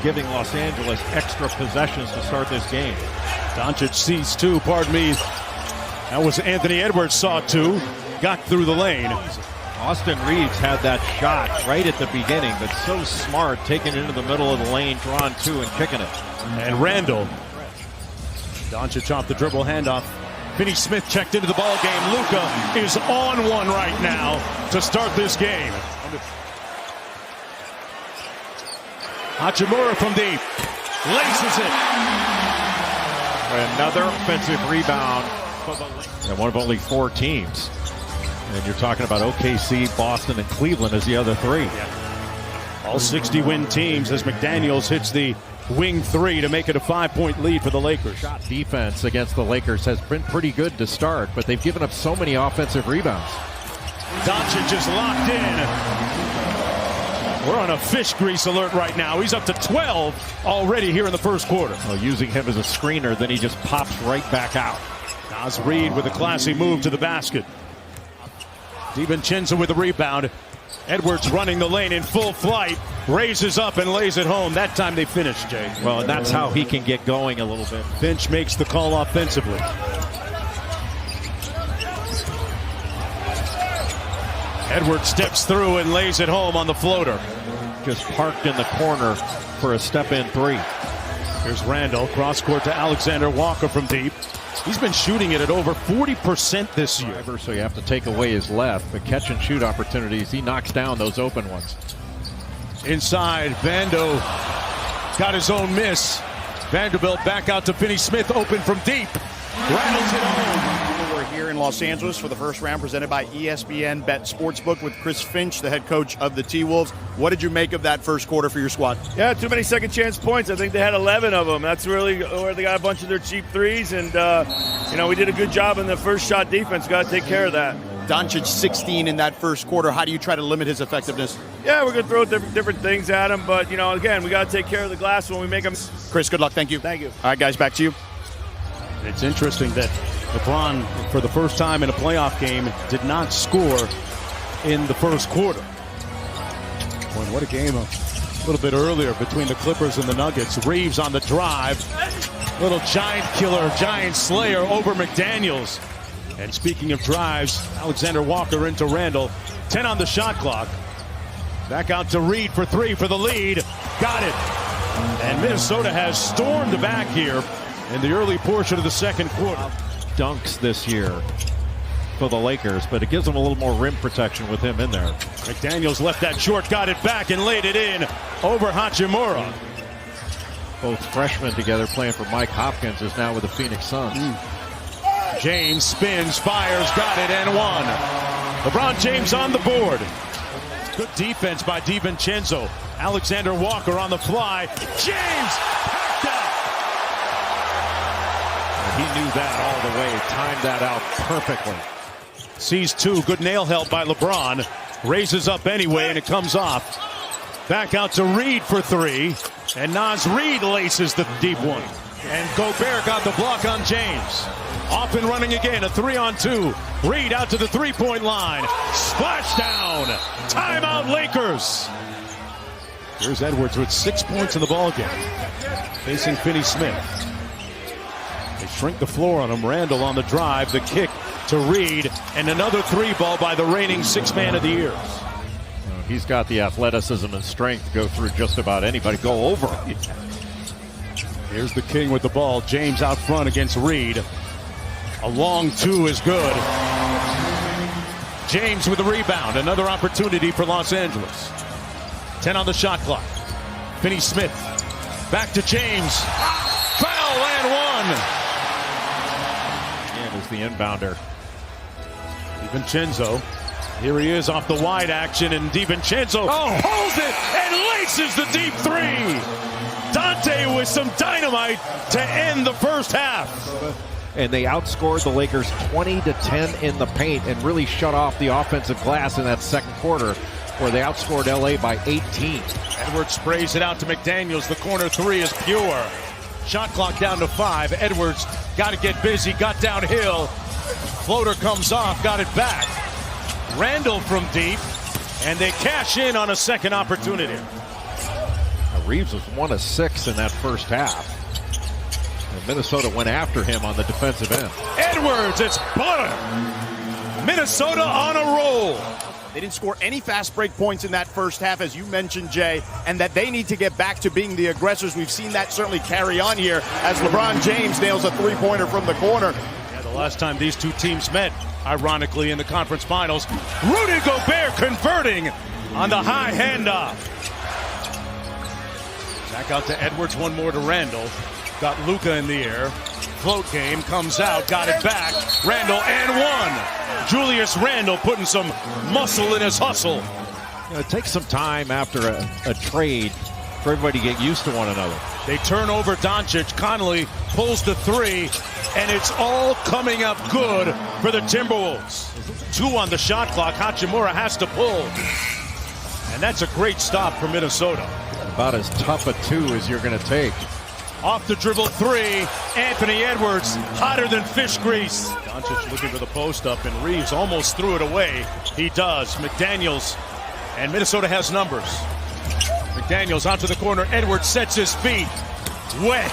giving Los Angeles extra possessions to start this game. Dončić sees two, pardon me. That was Anthony Edwards, saw two, got through the lane. Austin Reeves had that shot right at the beginning, but so smart, taking it into the middle of the lane, drawing two and kicking it. And Randall. Dončić off the dribble handoff. Finney Smith checked into the ball game. Luka is on one right now to start this game. Hachimura from deep. Laces it. Another offensive rebound. And one of only 4 teams. And you're talking about OKC, Boston, and Cleveland as the other 3. Yeah. All 60-win teams as McDaniels hits the wing 3 to make it a 5-point lead for the Lakers. Shot defense against the Lakers has been pretty good to start, but they've given up so many offensive rebounds. Dončić is locked in. We're on a fish grease alert right now. He's up to 12 already here in the first quarter. Well, using him as a screener, then he just pops right back out. Naz Reid with a classy move to the basket. DiVincenzo with the rebound. Edwards running the lane in full flight, raises up and lays it home. That time they finished, Jay. Well, and that's how he can get going a little bit. Finch makes the call offensively. Edwards steps through and lays it home on the floater. Just parked in the corner for a step-in 3. Here's Randall, cross court to Alexander Walker from deep. He's been shooting it at over 40% this year. So you have to take away his left, but catch and shoot opportunities, he knocks down those open ones. Inside, Vando got his own miss. Vanderbilt back out to Finney Smith, open from deep. Rattles it home. We're here in Los Angeles for the first round presented by ESPN Bet Sportsbook with Chris Finch, the head coach of the T-Wolves. What did you make of that first quarter for your squad? Yeah, too many second chance points. I think they had 11 of them. That's really where they got a bunch of their cheap threes. And, we did a good job in the first shot defense. Got to take care of that. Dončić 16 in that first quarter. How do you try to limit his effectiveness? Yeah, we're going to throw different things at him. But, again, we got to take care of the glass when we make them. Chris, good luck. Thank you. Thank you. All right, guys, back to you. It's interesting that LeBron, for the first time in a playoff game, did not score in the first quarter. Boy, what a game a little bit earlier between the Clippers and the Nuggets. Reeves on the drive. Little giant killer, giant slayer over McDaniels. And speaking of drives, Alexander Walker into Randall. 10 on the shot clock. Back out to Reed for 3 for the lead. Got it. And Minnesota has stormed back here in the early portion of the second quarter. Dunks this year for the Lakers, but it gives them a little more rim protection with him in there. McDaniels left that short, got it back, and laid it in over Hachimura. Both freshmen together playing for Mike Hopkins is now with the Phoenix Suns. James spins, fires, got it, and one. LeBron James on the board. Good defense by DiVincenzo. Alexander Walker on the fly. James packed out. He knew that all the way, timed that out perfectly. Sees 2, good nail help by LeBron. Raises up anyway, and it comes off. Back out to Reed for 3. And Naz Reid laces the deep one. And Gobert got the block on James. Off and running again, a 3-on-2. Reed out to the 3-point line. Splashdown. Timeout Lakers. Here's Edwards with 6 points in the ballgame. Facing Finney Smith. They shrink the floor on him. Randall on the drive, the kick to Reed, and another 3-ball by the reigning 6th man of the year. He's got the athleticism and strength to go through just about anybody, go over him. Here's the king with the ball. James out front against Reed. A long 2 is good. James with the rebound. Another opportunity for Los Angeles. 10 on the shot clock. Finney Smith. Back to James. Foul and 1. And is the inbounder. DiVincenzo. Here he is off the wide action, and DiVincenzo holds it and laces the deep 3. Dante with some dynamite to end the first half. And they outscored the Lakers 20-10 in the paint and really shut off the offensive glass in that second quarter, where they outscored LA by 18. Edwards sprays it out to McDaniels. The corner 3 is pure. Shot clock down to 5. Edwards got to get busy, got downhill. Floater comes off, got it back. Randall from deep, and they cash in on a second opportunity. Reeves was 1 of 6 in that first half. And Minnesota went after him on the defensive end. Edwards, it's butter. Minnesota on a roll. They didn't score any fast break points in that first half, as you mentioned, Jay, and that they need to get back to being the aggressors. We've seen that certainly carry on here as LeBron James nails a three-pointer from the corner. Yeah, the last time these two teams met, ironically, in the conference finals, Rudy Gobert converting on the high handoff. Back out to Edwards, one more to Randall. Got Luka in the air. Float game, comes out, got it back. Randall and one. Julius Randall putting some muscle in his hustle. It takes some time after a trade for everybody to get used to one another. They turn over Dončić. Conley pulls the three, and it's all coming up good for the Timberwolves. 2 on the shot clock. Hachimura has to pull. And that's a great stop for Minnesota. About as tough a 2 as you're going to take. Off the dribble 3, Anthony Edwards, hotter than fish grease. Dončić looking for the post up, and Reeves almost threw it away. He does. McDaniels, and Minnesota has numbers. McDaniels out to the corner. Edwards sets his feet. Wet.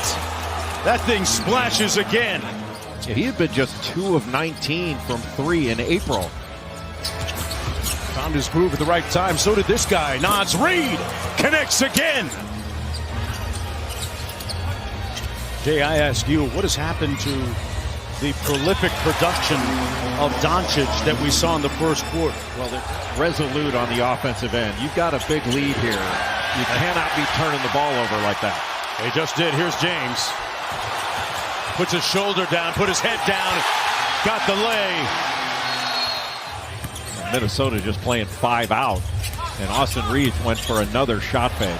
That thing splashes again. Yeah, he had been just 2 of 19 from 3 in April. Found his groove at the right time. So did this guy. Naz Reid connects again. Jay, I ask you, what has happened to the prolific production of Dončić that we saw in the first quarter? Well, they're resolute on the offensive end. You've got a big lead here. You cannot be turning the ball over like that. They just did. Here's James. Puts his shoulder down, put his head down, got the lay. Minnesota just playing 5 out. And Austin Reeves went for another shot fake.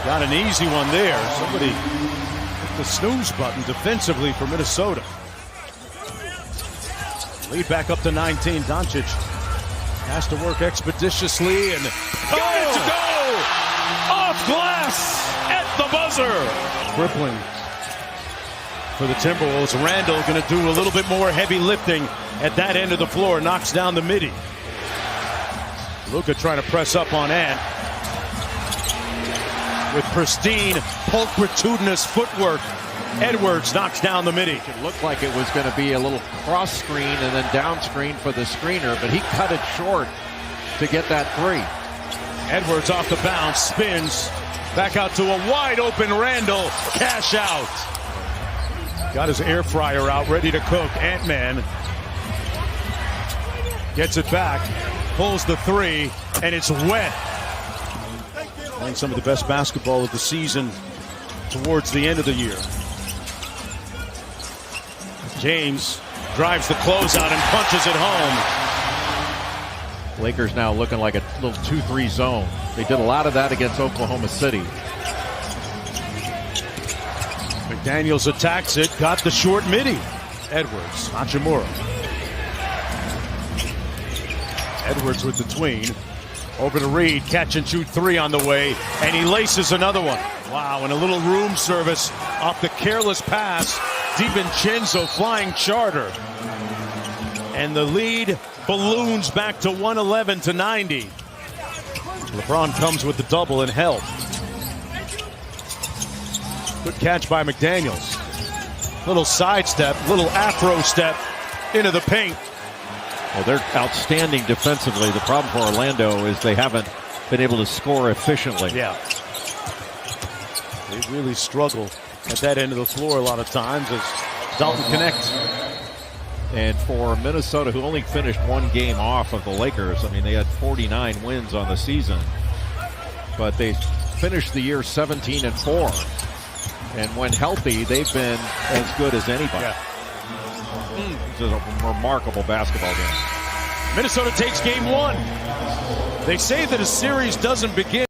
Got an easy one there. Somebody hit the snooze button defensively for Minnesota. Lead back up to 19. Dončić has to work expeditiously and got it to go! Off glass at the buzzer! Crippling for the Timberwolves. Randall going to do a little bit more heavy lifting at that end of the floor. Knocks down the midi. Luka trying to press up on Ant with pristine, pulchritudinous footwork. Edwards knocks down the midi. It looked like it was going to be a little cross screen and then down screen for the screener, but he cut it short to get that 3. Edwards off the bounce, spins back out to a wide open Randall. Cash out. Got his air fryer out, ready to cook. Ant-Man gets it back. Pulls the 3, and it's wet. Playing some of the best basketball of the season towards the end of the year. James drives the closeout and punches it home. Lakers now looking like a little 2-3 zone. They did a lot of that against Oklahoma City. McDaniels attacks it, got the short midi. Edwards, Hachimura. Edwards with the tween. Over to Reed, catch and shoot 3 on the way, and he laces another one. Wow, and a little room service off the careless pass. DiVincenzo flying charter. And the lead balloons back to 111 to 90. LeBron comes with the double and help. Good catch by McDaniels. Little sidestep, little afro step into the paint. Well, they're outstanding defensively. The problem for Orlando is they haven't been able to score efficiently. Yeah. They really struggle at that end of the floor a lot of times as Dalton connects. And for Minnesota, who only finished 1 game off of the Lakers, I mean, they had 49 wins on the season. But they finished the year 17-4. And when healthy, they've been as good as anybody. Yeah. It's a remarkable basketball game. Minnesota takes game 1. They say that a series doesn't begin